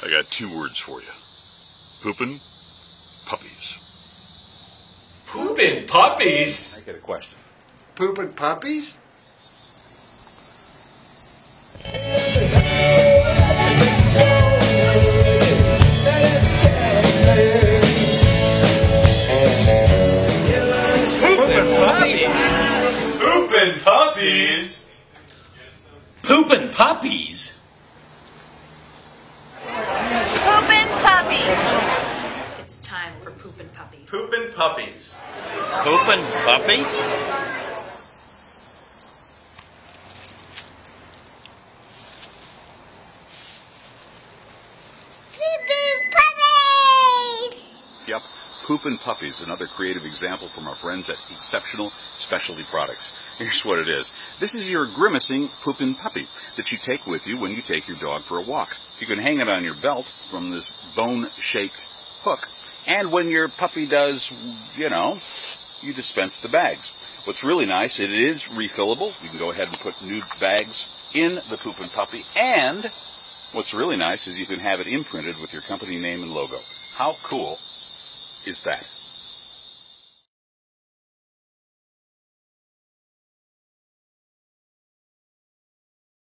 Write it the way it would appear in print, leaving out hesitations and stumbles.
I got two words for you. Poopin' puppies. Poopin' puppies? I get a question. Poopin' puppies? Poopin' puppies? Poopin' puppies? Poopin' puppies? Poopin' puppies. It's time for poopin' puppies. Poopin' puppies. Poopin' puppy? Yep, Poopin' Puppies, another creative example from our friends at Exceptional Specialty Products. Here's what it is. This is your grimacing Poopin' Puppy that you take with you when you take your dog for a walk. You can hang it on your belt from this bone-shaped hook, and when your puppy does, you dispense the bags. What's really nice, it is refillable. You can go ahead and put new bags in the Poopin' Puppy, and what's really nice is you can have it imprinted with your company name and logo. How cool is that?